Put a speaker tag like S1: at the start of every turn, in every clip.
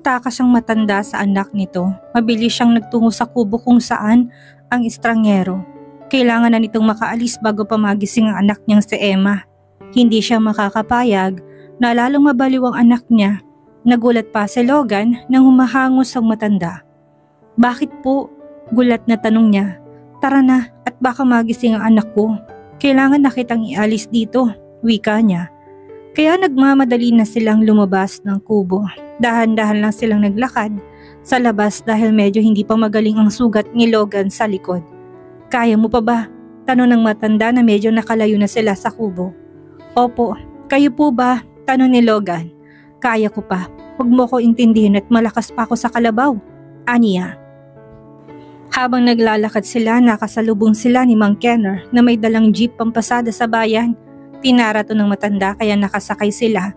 S1: Tumatakas ang matanda sa anak nito. Mabilis siyang nagtungo sa kubo kung saan ang estrangyero. Kailangan na nitong makaalis bago pa magising ang anak niyang si Emma. Hindi siya makakapayag na lalong mabaliw ang anak niya. Nagulat pa si Logan nang humahangos ang matanda. "Bakit po?" gulat na tanong niya. "Tara na at baka magising ang anak ko. Kailangan na kitang ialis dito," wika niya. Kaya nagmamadali na silang lumabas ng kubo. Dahan-dahan lang silang naglakad sa labas dahil medyo hindi pa magaling ang sugat ni Logan sa likod. "Kaya mo pa ba?" tanong ng matanda na medyo nakalayo na sila sa kubo. "Opo, kayo po ba?" tanong ni Logan. "Kaya ko pa. Huwag mo ko intindihin at malakas pa ako sa kalabaw," aniya. Habang naglalakad sila, nakasalubong sila ni Mang Kenner na may dalang jeep pampasada sa bayan. Tinara to ng matanda kaya nakasakay sila.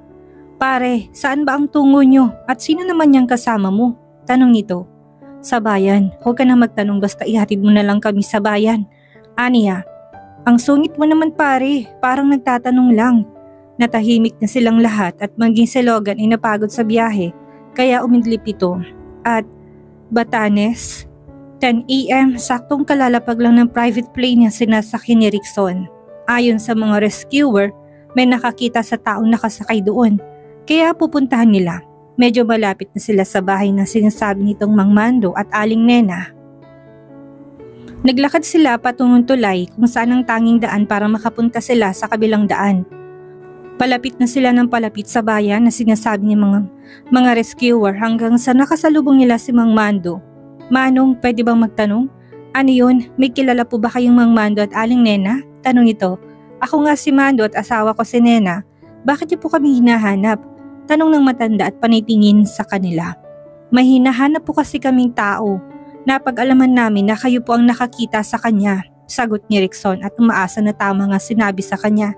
S1: "Pare, saan ba ang tungo nyo at sino naman yung kasama mo?" tanong nito. "Sa bayan. Huwag ka na magtanong basta ihatid mo na lang kami sa bayan," aniya. "Ang sungit mo naman pare, parang nagtatanong lang." Natahimik na silang lahat at maging si Logan ay napagod sa biyahe kaya umidlip ito. At Batanes, 10 AM, saktong kalalapag lang ng private plane yung sinasakyan ni Rickson. Ayon sa mga rescuer, may nakakita sa taong nakasakay doon. Kaya pupuntahan nila. Medyo malapit na sila sa bahay na sinasabi nitong Mang Mando at Aling Nena. Naglakad sila patungong tulay kung saan ang tanging daan para makapunta sila sa kabilang daan. Palapit na sila ng palapit sa bayan na sinasabi ng mga rescuer hanggang sa nakasalubong nila si Mang Mando. "Manong, pwede bang magtanong? Ano yun? May kilala po ba kayong Mang Mando at Aling Nena?" tanong ito. "Ako nga si Mando at asawa ko si Nena. Bakit niyo po kami hinahanap?" tanong ng matanda at panitingin sa kanila. "May hinahanap po kasi kaming tao. Napag-alaman namin na kayo po ang nakakita sa kanya," sagot ni Rickson at umaasa na tama nga sinabi sa kanya.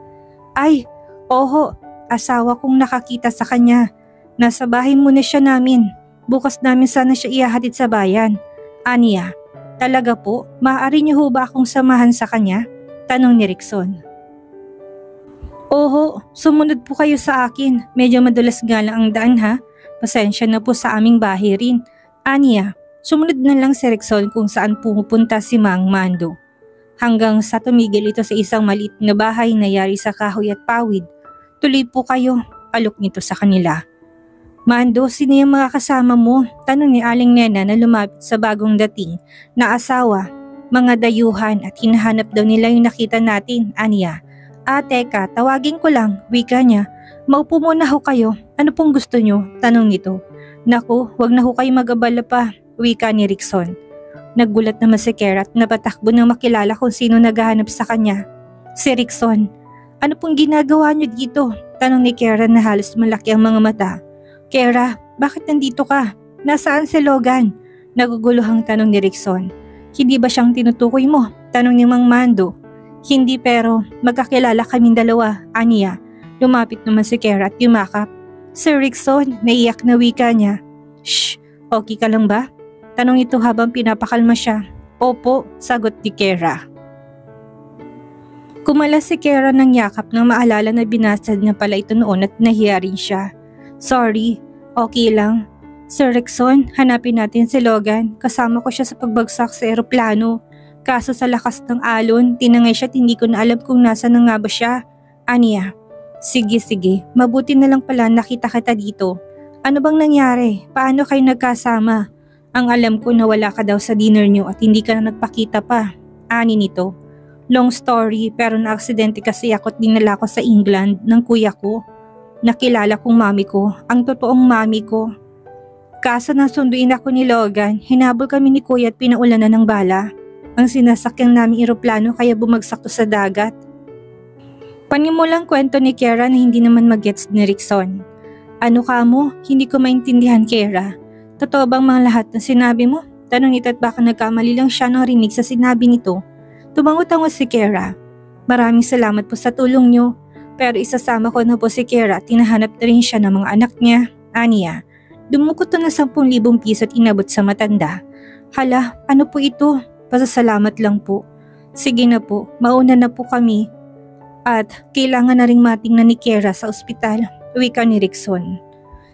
S1: "Ay, oho, asawa kong nakakita sa kanya. Nasa bahay muna siya namin. Bukas namin sana siya ihahatid sa bayan," aniya. "Talaga po? Maaari niyo ho ba akong samahan sa kanya?" tanong ni Rickson. "Oho, sumunod po kayo sa akin. Medyo madulas nga lang ang daan ha. Pasensya na po sa aming bahay rin," aniya. Sumunod na lang si Rickson kung saan pumupunta si Mang Mando. Hanggang sa tumigil ito sa isang maliit na bahay na yari sa kahoy at pawid. "Tuloy po kayo," alok nito sa kanila. "Mando, sino yung mga kasama mo?" tanong ni Aling Nena na lumapit sa bagong dating na asawa. "Mga dayuhan at hinahanap daw nila yung nakita natin," aniya. Teka, tawagin ko lang," wika niya. "Maupo muna ho kayo. Ano pong gusto nyo?" tanong nito. "Naku, wag na ho kayo mag-abala pa," wika ni Rickson. Naggulat naman si Kara at napatakbo nang makilala kung sino naghahanap sa kanya. Si Rickson. "Ano pong ginagawa niyo dito?" tanong ni Kara na halos malaki ang mga mata. "Kara, bakit nandito ka? Nasaan si Logan?" naguguluhang tanong ni Rickson. "Hindi ba siyang tinutukoy mo?" tanong ni Mang Mando. "Hindi pero magkakilala kaming dalawa," aniya. Lumapit naman si Kara at yumakap. "Sir Rickson," naiyak na wika niya. "Shh, okay ka lang ba?" tanong ito habang pinapakalma siya. "Opo," sagot ni Kara. Kumala si Kara ng yakap nang maalala na binasad niya pala ito noon at nahiya rin siya. "Sorry, okay lang. Sir Rickson, hanapin natin si Logan. Kasama ko siya sa pagbagsak sa eroplano. Kaso sa lakas ng alon, tinangay siya at hindi ko na alam kung nasa na nga ba siya," aniya. Sige, mabuti na lang pala nakita kita dito. Ano bang nangyari? Paano kayo nagkasama? Ang alam ko na wala ka daw sa dinner niyo at hindi ka na nagpakita pa," ani nito. "Long story pero na-aksidente kasi ako at dinala ko sa England ng kuya ko. Nakilala kong mami ko, ang totoong mami ko. Kaso nasunduin ako ni Logan, hinabol kami ni kuya at pinaulanan ng bala. Ang sinasakyan naming eroplano kaya bumagsak to sa dagat." Panimulang kwento ni Kara na hindi naman mag-gets ni Rickson. "Ano ka mo? Hindi ko maintindihan, Kara. Totoo bang mga lahat na sinabi mo?" tanong nito at baka nagkamali lang siya ng rinig sa sinabi nito. Tumangot-tango si Kara. "Maraming salamat po sa tulong niyo. Pero isasama ko na po si Kara at tinahanap na rin siya ng mga anak niya," aniya. Dumukot na 10,000 piso at inabot sa matanda. "Hala, ano po ito? Pasasalamat lang po." "Sige na po, mauna na po kami. At kailangan na ring matingnan ni Kara sa ospital," wika ni Rickson.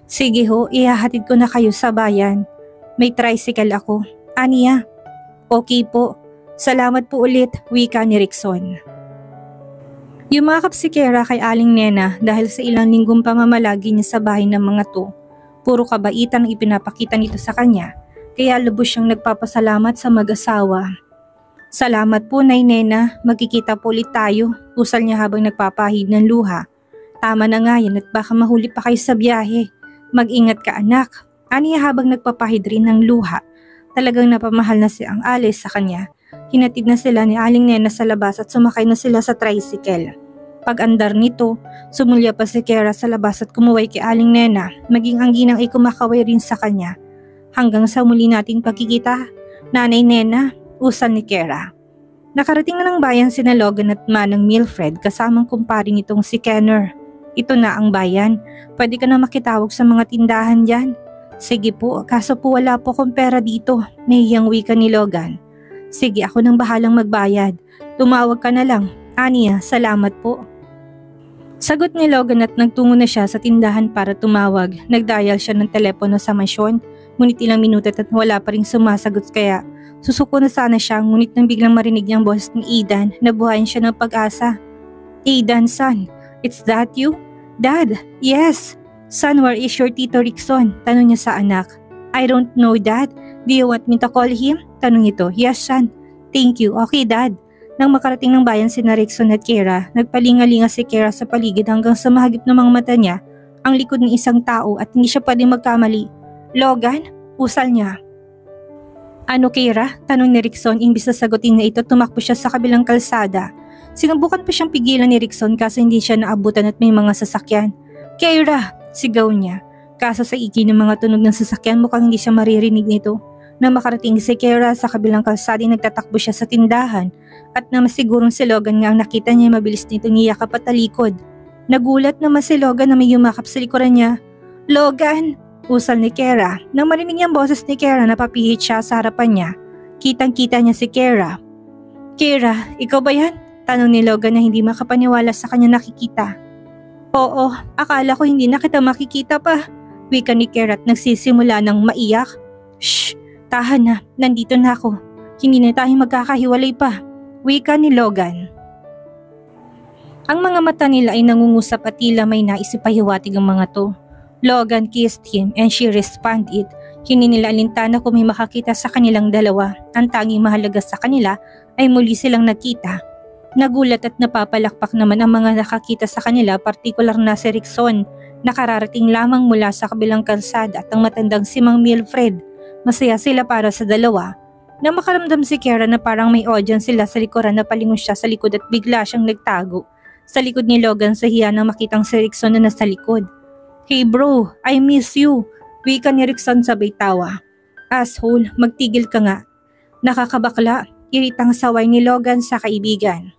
S1: Sige ho, ihahatid ko na kayo sa bayan. May tricycle ako. Aniya? Okay po. Salamat po ulit, wika ni Rickson. Yumakap si Kara kay Aling Nena dahil sa ilang linggong pamamalagi niya sa bahay ng mga to. Puro kabaitan ang ipinapakita nito sa kanya, kaya lubos siyang nagpapasalamat sa mag-asawa. Salamat po, Nay Nena, magkikita po ulit tayo, usal niya habang nagpapahid ng luha. Tama na nga yan at baka mahuli pa kayo sa biyahe. Mag-ingat ka anak, aniya habang nagpapahid rin ng luha. Talagang napamahal na si ang Alice sa kanya. Hinatid na sila ni Aling Nena sa labas at sumakay na sila sa tricycle. Pag-andar nito, sumulya pa si Kara sa labas at kumuway kay Aling Nena, maging ang ginang ay kumakaway rin sa kanya. Hanggang sa muli nating pagkikita, Nanay Nena, usal ni Kara. Nakarating na ng bayan sina Logan at Manang Milfred kasamang kumpare nitong si Kenner. Ito na ang bayan, pwede ka na makitawag sa mga tindahan dyan. Sige po, kaso po wala po akong pera dito, nahihiyang wika ni Logan. Sige, ako nang bahalang magbayad. Tumawag ka na lang. Aniya, salamat po. Sagot ni Logan at nagtungo na siya sa tindahan para tumawag. Nagdial siya ng telepono sa mansyon, ngunit ilang minuto at wala pa ring sumasagot kaya susuko na sana siya, ngunit nang biglang marinig niyang boses ni Aidan, nabuhayan siya ng pag-asa. Aidan, son, it's that you? Dad, yes. Son, where is your Tito Rickson? Tanong niya sa anak. I don't know, Dad. Do you want me to call him? Tanong ito. Yes, son. Thank you. Okay, Dad. Nang makarating ng bayan sina Rickson at Kara, nagpalingalinga si Kara sa paligid hanggang sa mahagip ng mga mata niya ang likod ng isang tao at hindi siya pwedeng magkamali. Logan? Usal niya. Ano, Kara? Tanong ni Rickson. Imbis na sagutin niya ito, tumakbo siya sa kabilang kalsada. Sinubukan pa siyang pigilan ni Rickson kaso hindi siya naabutan at may mga sasakyan. Kara! Sigaw niya. Kaso sa iki ng mga tunog ng sasakyan mukhang hindi siya maririnig nito. Nang makarating si Kara sa kabilang kalsada, nagtatakbo siya sa tindahan at na masigurong si Logan nga ang nakita niya mabilis nito niyakap at talikod. Nagulat naman si Logan na may yumakap sa likuran niya. Logan! Usal ni Kara. Nang marinig niyang boses ni Kara, napapihit siya sa harapan niya. Kitang-kita niya si Kara. Kara, ikaw ba yan? Tanong ni Logan na hindi makapaniwala sa kanya nakikita. Oo, akala ko hindi na kita makikita pa. Wika ni Kara at nagsisimula ng maiyak. Shh! Tahan na, nandito na ako. Hindi na tayo magkakahiwalay pa. Wika ni Logan. Ang mga mata nila ay nangungusap at tila may naisipahiwatig ang mga to. Logan kissed him and she responded. Hindi nila alintana kung may makakita sa kanilang dalawa. Ang tanging mahalaga sa kanila ay muli silang nakita. Nagulat at napapalakpak naman ang mga nakakita sa kanila, partikular na si Rickson. Nakararating lamang mula sa kabilang kalsada at ang matandang si Mang Milfred. Masaya sila para sa dalawa. Nang makaramdam si Kara na parang may audience sila sa likuran, napalingon siya sa likod at bigla siyang nagtago. Sa likod ni Logan sa hiya nang makitang si Rickson na nasa likod. Hey bro, I miss you. Wika ni Rickson sabay tawa. Asshole, magtigil ka nga. Nakakabakla, iritang saway ni Logan sa kaibigan.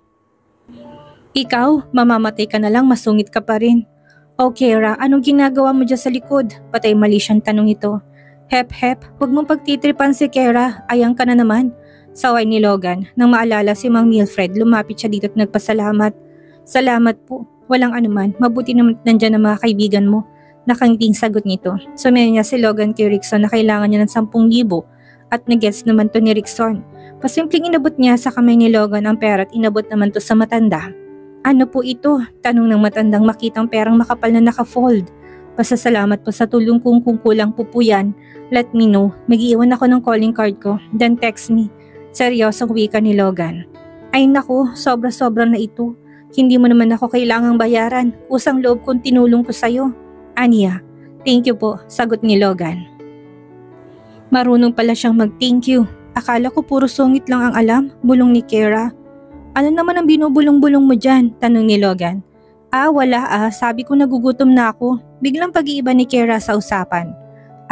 S1: Ikaw, mamamatay ka na lang, masungit ka pa rin. Oh Kara, anong ginagawa mo dyan sa likod? Patay mali siyang tanong ito. Hep, huwag mong pagtitripan si Kara, ayang ka na naman. Saway ni Logan. Nang maalala si Mang Milfred, lumapit siya dito at nagpasalamat. Salamat po, walang anuman, mabuti naman nandyan ang mga kaibigan mo. Nakangiting sagot nito. Sumaya niya si Logan kay Rickson na kailangan niya ng 10,000 at nag-gets naman to ni Rickson. Pasimpleng inabot niya sa kamay ni Logan ang pera at inabot naman to sa matanda. Ano po ito? Tanong ng matandang makitang perang makapal na naka-fold. Pasasalamat po sa tulong kung kulang po po yan. Let me know. Mag-iwan ako ng calling card ko. Then text me. Seryosong wika ni Logan. Ay naku, sobra-sobra na ito. Hindi mo naman ako kailangang bayaran. Usang loob kong tinulong ko sa'yo. Aniya, thank you po, sagot ni Logan. Marunong pala siyang mag-thank you. Akala ko puro sungit lang ang alam, bulong ni Kara. Ano naman ang binubulong-bulong mo dyan? Tanong ni Logan. Wala sabi ko nagugutom na ako. Biglang pag-iiba ni Kara sa usapan.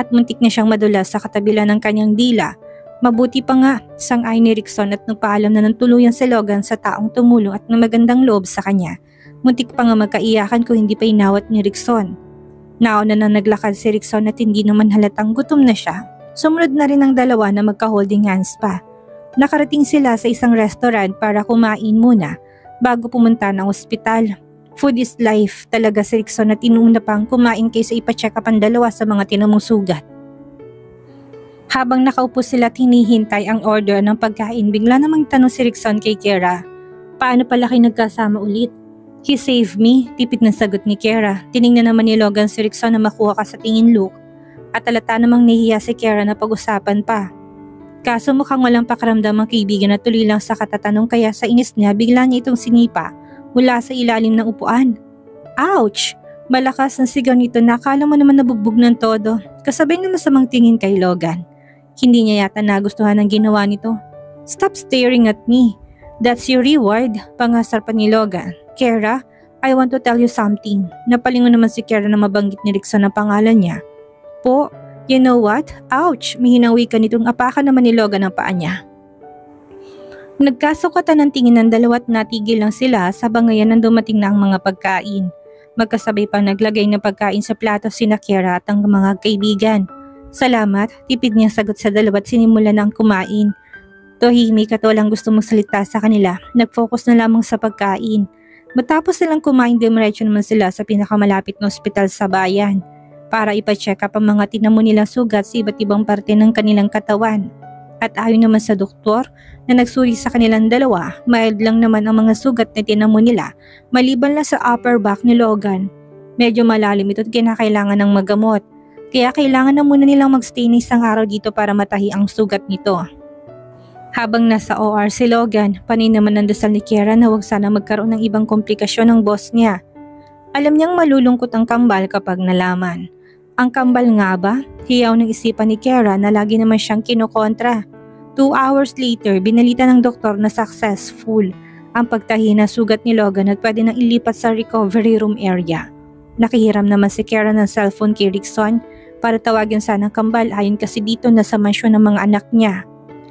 S1: At muntik na siyang madulas sa katabila ng kanyang dila. Mabuti pa nga, sang-ay ni Rickson at nagpaalam na ng tuluyan si Logan sa taong tumulong at ng magandang loob sa kanya. Muntik pa nga magkaiyakan kung hindi pa inawat ni Rickson. Nauna na naglakad si Rickson at hindi naman halatang gutom na siya. Sumunod na rin ang dalawa na magka-holding hands pa. Nakarating sila sa isang restaurant para kumain muna bago pumunta ng ospital. Food is life talaga si Rickson at inuuna pang kumain kaysa ipacheck up ang dalawa sa mga tinamong sugat. Habang nakaupo sila at hinihintay ang order ng pagkain, bigla namang tanong si Rickson kay Kiera, "Paano pala kayo nagkasama ulit?" "He saved me," tipid na sagot ni Kiera. Tiningnan naman ni Logan si Rickson na makuha ka sa tingin look at alata namang nahihiya si Kiera na pag-usapan pa. Kaso mukhang walang pakaramdam ang kaibigan at tuloy lang sa katatanong kaya sa inis niya bigla niya itong sinipa mula sa ilalim ng upuan. Ouch! Malakas ang sigaw nito na akala mo naman nabugbog ng todo, kasabay ng masamang tingin kay Logan. Hindi niya yata nagustuhan ang ginawa nito. "Stop staring at me. That's your reward," pangasar pa ni Logan. "Kiera, I want to tell you something." Napalingon naman si Kiera na mabanggit ni Rickson ang pangalan niya. "Po, you know what? Ouch!" Mihinang wika nitong apakan naman ni Logan ang paa niya. Nagkasukatan ng tingin ng dalawa at natigil lang sila sa bangayan nang dumating na ang mga pagkain. Magkasabay pang naglagay ng pagkain sa plato sina Kiera at ang mga kaibigan. "Salamat," tipid niyang sagot sa dalawa at sinimula na ang kumain. Tahimik at walang gusto magsalita sa kanila, nag-focus na lamang sa pagkain. Matapos silang kumain, dumiretso naman sila sa pinakamalapit na ospital sa bayan para ipa-check up ang mga tinamo nilang sugat sa iba't ibang parte ng kanilang katawan. At ayon naman sa doktor na nagsuri sa kanilang dalawa, mild lang naman ang mga sugat na tinamo nila maliban lang sa upper back ni Logan. Medyo malalim ito at kinakailangan ng magamot, kaya kailangan na muna nilang magstay na isang araw dito para matahi ang sugat nito. Habang nasa OR si Logan, panay naman ang dasal ni Kiera na huwag sana magkaroon ng ibang komplikasyon ng boss niya. Alam niyang malulungkot ang kambal kapag nalaman. Ang kambal nga ba? Hiyaw ng isipan ni Kiera na lagi naman siyang kinokontra. 2 hours later, binalita ng doktor na successful ang pagtahi na sugat ni Logan at pwede nang ilipat sa recovery room area. Nakihiram naman si Kiera ng cellphone kay Rickson para tawagin sana ang kambal ayon kasi dito na sa mansyon ng mga anak niya.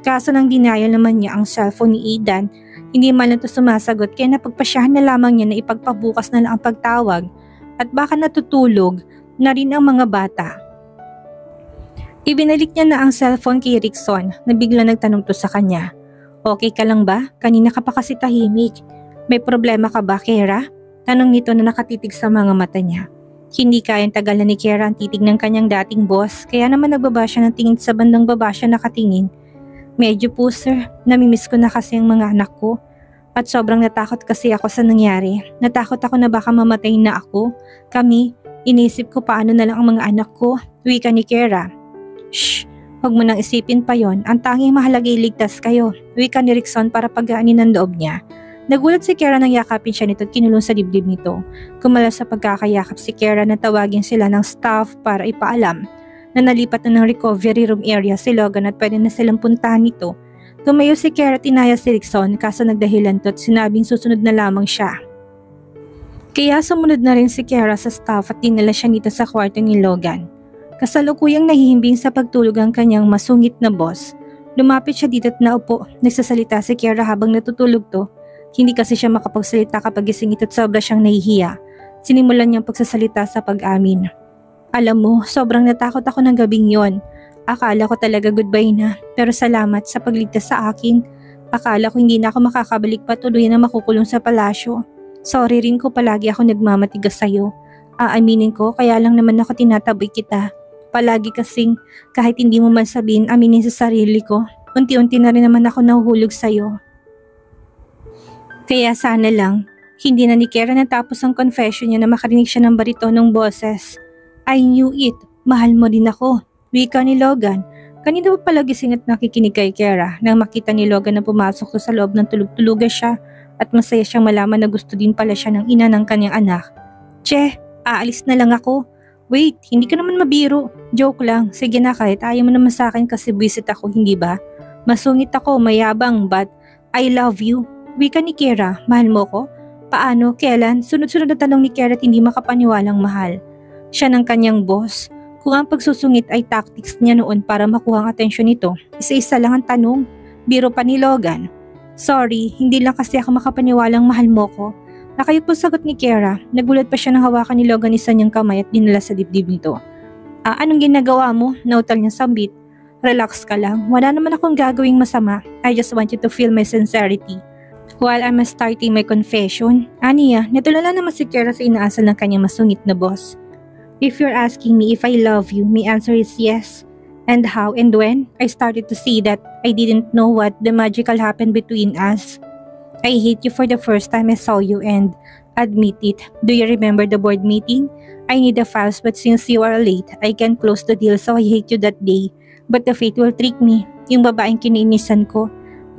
S1: Kaso nang denial naman niya ang cellphone ni Aidan, hindi man lang ito sumasagot kaya napagpasyahan na lamang niya na ipagpabukas na lang ang pagtawag at baka natutulog na rin ang mga bata. Ibinalik niya na ang cellphone kay Rickson na bigla nagtanong to sa kanya. "Okay ka lang ba? Kanina ka pa kasi tahimik. May problema ka ba, Kiera?" Tanong nito na nakatitig sa mga mata niya. Hindi kayang tagalan ni Kiera ang titig ng kanyang dating boss kaya naman nagbaba siya ng tingin sa bandang baba siya nakatingin. "Medyo po sir, namimiss ko na kasi ang mga anak ko. At sobrang natakot kasi ako sa nangyari. Natakot ako na baka mamatay na ako. Inisip ko paano na lang ang mga anak ko," wika ni Kiera. "Shh, huwag mo nang isipin pa yon. Ang tanging mahalaga iligtas kayo," wika ni Rickson para pagaanin ang loob niya. Nagulat si Kiera nang yakapin siya nito at kinulong sa dibdib nito. Kumala sa pagkakayakap si Kiera na tawagin sila ng staff para ipaalam na nalipat na ng recovery room area si Logan at pwede na silang puntahan nito. Tumayo si Kiera at inaya si Rickson kaso nagdahilan to at sinabing susunod na lamang siya. Kaya sumunod na rin si Kiera sa staff at dinala siya nito sa kwarto ni Logan. Kasalukuyang nahihimbing sa pagtulog ang kanyang masungit na boss. Lumapit siya dito at naupo. Nagsasalita si Kiera habang natutulog to. Hindi kasi siya makapagsalita kapag gising ito at sobra siyang nahihiya. Sinimulan niyang pagsasalita sa pag-amin. "Alam mo, sobrang natakot ako ng gabing yon. Akala ko talaga goodbye na, pero salamat sa pagligtas sa akin. Akala ko hindi na ako makakabalik pa tuluyan na makukulong sa palasyo. Sorry rin ko palagi ako nagmamatigas sa'yo. Aaminin ko kaya lang naman ako tinataboy kita. Palagi kasing kahit hindi mo man sabihin aminin sa sarili ko, unti-unti na rin naman ako nahuhulog sa'yo. Kaya sana lang, hindi na ni Kiera natapos ang confession niya na makarinig siya ng baritonong boses. I knew it, mahal mo din ako, wika ni Logan. Kanina pa pala gising at nakikinig kay Kiera nang makita ni Logan na pumasok sa loob ng tulog-tulugan siya at masaya siyang malaman na gusto din pala siya ng ina ng kanyang anak. "Che, aalis na lang ako." "Wait, hindi ka naman mabiro. Joke lang. Sige na kahit ayaw mo naman sa akin kasi visit ako, hindi ba? Masungit ako, mayabang, but I love you." Wika ni Kiera. "Mahal mo ko? Paano? Kailan?" Sunod-sunod na tanong ni Kiera at hindi makapaniwalang mahal. Siya ng kanyang boss. Kung ang pagsusungit ay tactics niya noon para makuha ang atensyon nito, isa-isa lang ang tanong. Biro pa ni Logan. "Sorry, hindi lang kasi ako makapaniwalang mahal mo ko." Nakayup po sagot ni Kiera. Nagulat pa siya nang hawakan ni Logan isa niyang kamay at dinala sa dibdib nito. Anong ginagawa mo?" Nautal niya sambit. "Relax ka lang. Wala naman akong gagawing masama. I just want you to feel my sincerity. While I'm starting my confession, Aniya, natulala naman si Kiera sa inaasal ng kanyang masungit na boss. If you're asking me if I love you, my answer is yes. And how and when, I started to see that I didn't know what the magical happened between us. I hate you for the first time I saw you and admit it. Do you remember the board meeting? I need the files but since you are late, I can't close the deal so I hate you that day. But the fate will trick me. Yung babaeng kiniinisan ko.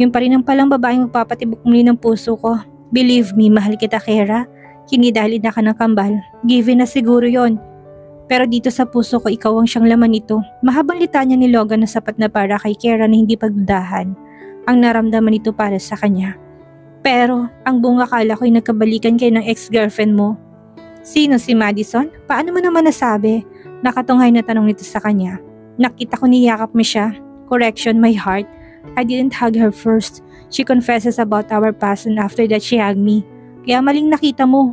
S1: Yung pa rin ang palang babaeng magpapatibok muli ng puso ko. Believe me, mahal kita, Kiera. Hindi dahil ina ka ng kambal. Given na siguro yon. Pero dito sa puso ko, ikaw ang siyang laman nito. Mahabang litanya ni Logan na sapat na para kay Kiera na hindi pagdudahan. Ang naramdaman nito para sa kanya. Pero, ang buong akala ko'y nagkabalikan kayo ng ex-girlfriend mo. Sino si Madison? Paano mo naman nasabi? Nakatunghay na tanong nito sa kanya. Nakita ko niyakap mo siya. Correction, my heart. I didn't hug her first. She confesses about our past and after that she hugged me. Kaya maling nakita mo.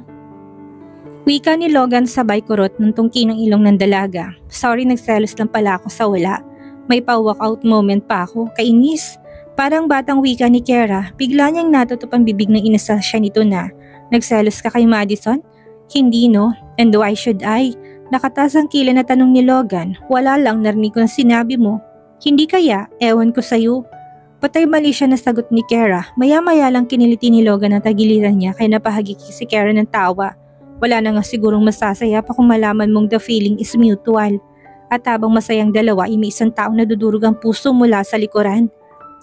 S1: Wika ni Logan sabay kurot ng tungki ng ilong ng dalaga. Sorry, nagselos lang pala ako sa wala. May pa-walkout moment pa ako. Kainis. Parang batang wika ni Kiera, bigla niyang natutup ang bibig ng inasal siya nito na, nagselos ka kay Madison? Hindi no, and why should I? Nakatas ang kilay na tanong ni Logan, wala lang narinig ko na sinabi mo. Hindi kaya, ewan ko sa'yo. Patay mali siya na sagot ni Kiera, maya-maya lang kiniliti ni Logan ang tagiliran niya kaya napahagiki si Kiera ng tawa. Wala na nga sigurong masasaya pa kung malaman mong the feeling is mutual. At habang masayang dalawa, may isang taong nadudurog ang puso mula sa likuran.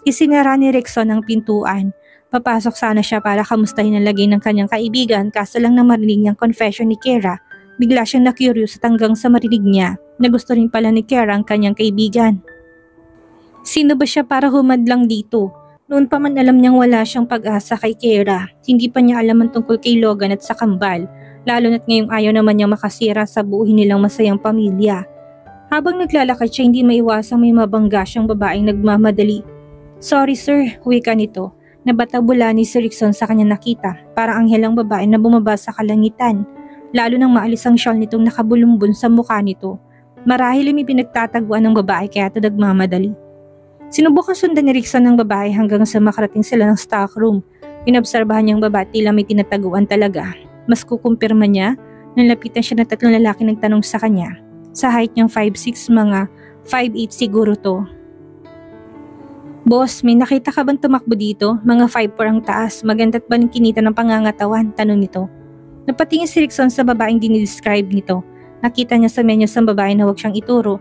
S1: Isinara ni Rickson ang pintuan. Papasok sana siya para kamustahin ang lagay ng kanyang kaibigan kaso lang na marinig niyang confession ni Kiera. Bigla siyang na-curious at hanggang sa marinig niya na gusto rin pala ni Kiera ang kanyang kaibigan. Sino ba siya para humadlang dito? Noon pa man alam niyang wala siyang pag-asa kay Kiera. Hindi pa niya alam ang tungkol kay Logan at sa kambal. Lalo na't ngayong ayaw naman niyang makasira sa buuhin nilang masayang pamilya. Habang naglalakad siya hindi maiwasang may mabangga siyang babaeng nagmamadali. Sorry sir, wika nito. Nabatabula ni si Rickson sa kanya nakita. Parang anghelang babae na bumaba sa kalangitan. Lalo nang maalis ang shawl nitong nakabulumbon sa mukha nito. Marahil may pinagtatagpuan ng babae kaya ito nagmamadali. Sinubukan sundan ni Rickson ng babae hanggang sa makarating sila ng stock room. Inobserbahan niyang babae tila may tinataguan talaga. Mas kukumpirma niya, nalapitan siya ng tatlong lalaki nagtanong sa kanya. Sa height niyang 5'6", mga 5'8" siguro to. Boss, may nakita ka bang tumakbo dito? Mga 5'4" ang taas, maganda't ba ng kinita ng pangangatawan? Tanong nito. Napatingin si Rickson sa babaeng dinidescribe nito. Nakita niya sa menyos ng babae na huwag siyang ituro.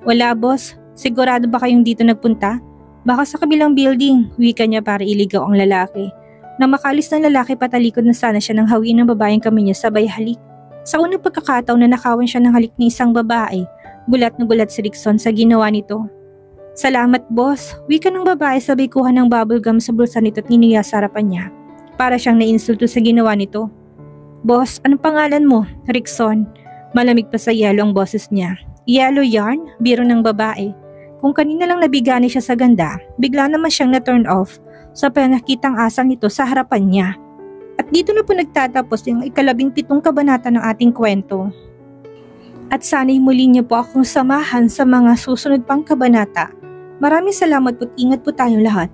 S1: Wala boss. Sigurado ba kayong dito nagpunta? Baka sa kabilang building, wika niya para iligaw ang lalaki. Nang makalis ng lalaki patalikod na sana siya nang hawin ng babaeng kamay niya sabay halik. Sa unang pagkakataon na nakawan siya ng halik ni isang babae, gulat na gulat si Rickson sa ginawa nito. Salamat boss, wika ng babae sabay kuha ng bubblegum sa bulsa nito at ninuya sa harapan niya. Para siyang nainsulto sa ginawa nito. Boss, anong pangalan mo? Rickson. Malamig pa sa yelo ang boses niya. Yellow yarn? Biro ng babae. Kung kanina lang nabigani siya sa ganda, bigla naman siyang na-turn off sa panakitang asal nito sa harapan niya. At dito na po nagtatapos yung 17 kabanata ng ating kwento. At sana'y muli niyo po akong samahan sa mga susunod pang kabanata. Maraming salamat po't ingat po tayong lahat.